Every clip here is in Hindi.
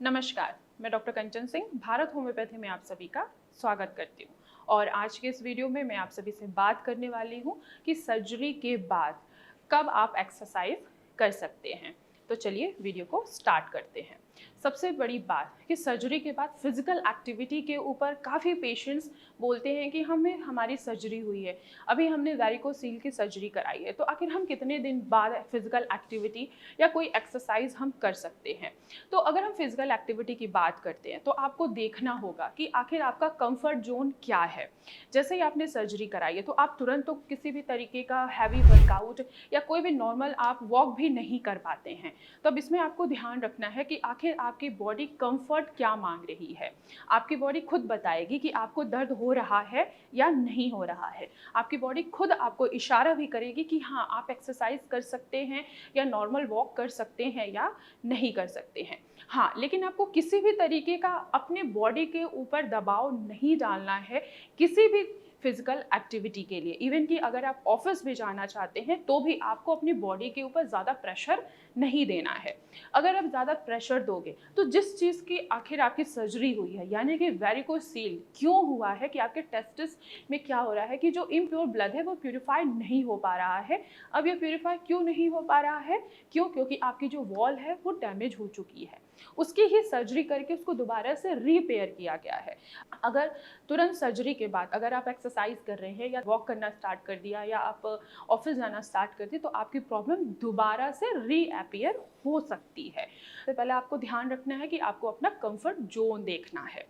नमस्कार, मैं डॉक्टर कंचन सिंह भारत होम्योपैथी में आप सभी का स्वागत करती हूँ। और आज के इस वीडियो में मैं आप सभी से बात करने वाली हूँ कि सर्जरी के बाद कब आप एक्सरसाइज कर सकते हैं। तो चलिए वीडियो को स्टार्ट करते हैं। सबसे बड़ी बात कि सर्जरी के बाद फिजिकल एक्टिविटी के ऊपर काफ़ी पेशेंट्स बोलते हैं कि हमारी सर्जरी हुई है, अभी हमने वैरिकोसील की सर्जरी कराई है, तो आखिर हम कितने दिन बाद फिजिकल एक्टिविटी या कोई एक्सरसाइज हम कर सकते हैं। तो अगर हम फिजिकल एक्टिविटी की बात करते हैं तो आपको देखना होगा कि आखिर आपका कंफर्ट जोन क्या है। जैसे ही आपने सर्जरी कराई है तो आप तुरंत तो किसी भी तरीके का हैवी वर्कआउट या कोई भी नॉर्मल आप वॉक भी नहीं कर पाते हैं। तो अब इसमें आपको ध्यान रखना है कि आखिर आपकी बॉडी कंफर्ट क्या मांग रही है। आपकी बॉडी खुद बताएगी कि आपको दर्द हो रहा है या नहीं हो रहा है। आपकी बॉडी खुद आपको इशारा भी करेगी कि हाँ, आप एक्सरसाइज कर सकते हैं या नॉर्मल वॉक कर सकते हैं या नहीं कर सकते हैं। हाँ, लेकिन आपको किसी भी तरीके का अपने बॉडी के ऊपर दबाव नहीं डालना है किसी भी फिजिकल एक्टिविटी के लिए। इवन कि अगर आप ऑफिस भी जाना चाहते हैं तो भी आपको अपनी बॉडी के ऊपर ज़्यादा प्रेशर नहीं देना है। अगर आप ज़्यादा प्रेशर दोगे तो जिस चीज़ की आखिर आपकी सर्जरी हुई है, यानी कि वेरिकोसील क्यों हुआ है, कि आपके टेस्टिस में क्या हो रहा है कि जो इम्प्योर ब्लड है वो प्यूरिफाई नहीं हो पा रहा है। अब ये प्यूरिफाई क्यों नहीं हो पा रहा है? क्योंकि आपकी जो वॉल है वो डैमेज हो चुकी है। उसकी ही सर्जरी करके उसको दोबारा से रिपेयर किया गया है। अगर तुरंत सर्जरी के बाद अगर आप एक्सरसाइज कर रहे हैं या वॉक करना स्टार्ट कर दिया या आप ऑफिस जाना स्टार्ट कर दिए तो आपकी प्रॉब्लम दोबारा से रीअपीयर हो सकती है। तो पहले आपको ध्यान रखना है कि आपको अपना कंफर्ट जोन देखना है।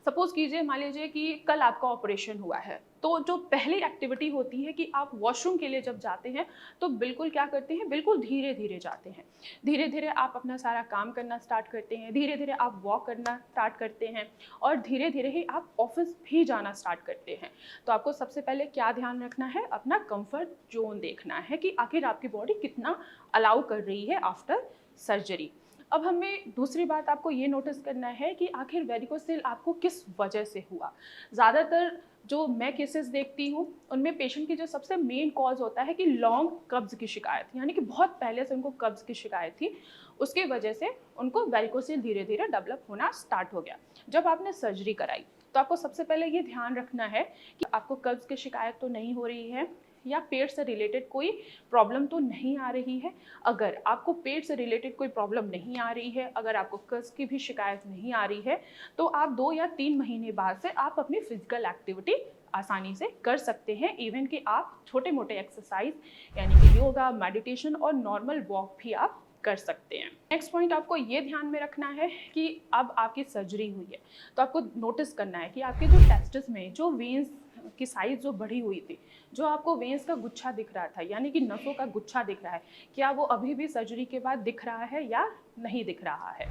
सपोज कीजिए, मान लीजिए कि कल आपका ऑपरेशन हुआ है, तो जो पहली एक्टिविटी होती है कि आप वॉशरूम के लिए जब जाते हैं तो बिल्कुल क्या करते हैं, बिल्कुल धीरे धीरे जाते हैं। धीरे धीरे आप अपना सारा काम करना स्टार्ट करते हैं, धीरे धीरे आप वॉक करना स्टार्ट करते हैं और धीरे धीरे ही आप ऑफिस भी जाना स्टार्ट करते हैं। तो आपको सबसे पहले क्या ध्यान रखना है, अपना कंफर्ट जोन देखना है कि आखिर आपकी बॉडी कितना अलाउ कर रही है आफ्टर सर्जरी। अब हमें दूसरी बात आपको ये नोटिस करना है कि आखिर वेरिकोसिल आपको किस वजह से हुआ। ज़्यादातर जो मैं केसेस देखती हूँ उनमें पेशेंट की जो सबसे मेन कॉज होता है कि लॉन्ग कब्ज की शिकायत, यानी कि बहुत पहले से उनको कब्ज की शिकायत थी, उसकी वजह से उनको वेरिकोसिल धीरे धीरे डेवलप होना स्टार्ट हो गया। जब आपने सर्जरी कराई तो आपको सबसे पहले ये ध्यान रखना है कि आपको कब्ज की शिकायत तो नहीं हो रही है या पेट से रिलेटेड कोई प्रॉब्लम तो नहीं आ रही है। अगर आपको पेट से रिलेटेड कोई प्रॉब्लम नहीं आ रही है, अगर आपको कब्ज की भी शिकायत नहीं आ रही है, तो आप 2 या 3 महीने बाद से आप अपनी फिजिकल एक्टिविटी आसानी से कर सकते हैं। इवन कि आप छोटे मोटे एक्सरसाइज यानी कि योगा, मेडिटेशन और नॉर्मल वॉक भी आप कर सकते हैं। नेक्स्ट पॉइंट आपको ये ध्यान में रखना है कि अब आपकी सर्जरी हुई है तो आपको नोटिस करना है कि आपके जो टेस्टिस में जो वेन्स की साइज जो बढ़ी हुई थी, जो आपको वेन्स का गुच्छा दिख रहा था, यानी कि नसों का गुच्छा दिख रहा है, क्या वो अभी भी सर्जरी के बाद दिख रहा है या नहीं दिख रहा है।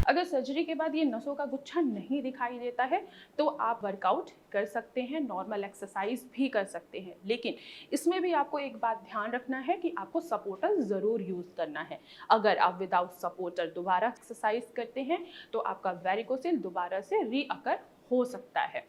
अगर सर्जरी के बाद ये नसों का गुच्छा नहीं दिखाई देता है तो आप वर्कआउट कर सकते हैं, नॉर्मल एक्सरसाइज भी कर सकते हैं। लेकिन इसमें भी आपको एक बात ध्यान रखना है कि आपको सपोर्टर ज़रूर यूज़ करना है। अगर आप विदाउट सपोर्टर दोबारा एक्सरसाइज करते हैं तो आपका वेरिकोसिल दोबारा से रीअकर हो सकता है।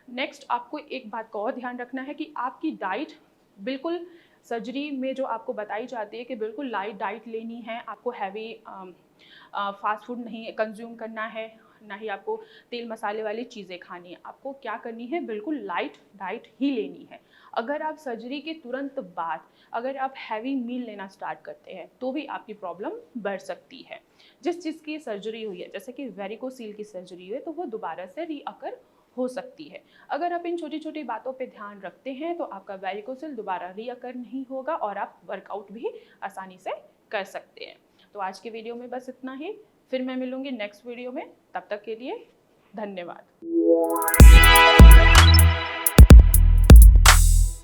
नेक्स्ट आपको एक बात का और ध्यान रखना है कि आपकी डाइट बिल्कुल सर्जरी में जो आपको बताई जाती है कि बिल्कुल लाइट डाइट लेनी है, आपको हैवी फास्ट फूड नहीं कंज्यूम करना है, ना ही आपको तेल मसाले वाली चीज़ें खानी है। आपको क्या करनी है, बिल्कुल लाइट डाइट ही लेनी है। अगर आप सर्जरी के तुरंत बाद अगर आप हैवी मील लेना स्टार्ट करते हैं तो भी आपकी प्रॉब्लम बढ़ सकती है। जिस चीज़ की सर्जरी हुई है, जैसे कि वेरिकोसील की सर्जरी हुई है, तो वो दोबारा से रीअकर हो सकती है। अगर आप इन छोटी छोटी बातों पे ध्यान रखते हैं तो आपका वेरिकोसिल दोबारा रीअकर नहीं होगा और आप वर्कआउट भी आसानी से कर सकते हैं। तो आज की वीडियो में बस इतना ही, फिर मैं मिलूंगी नेक्स्ट वीडियो में। तब तक के लिए धन्यवाद।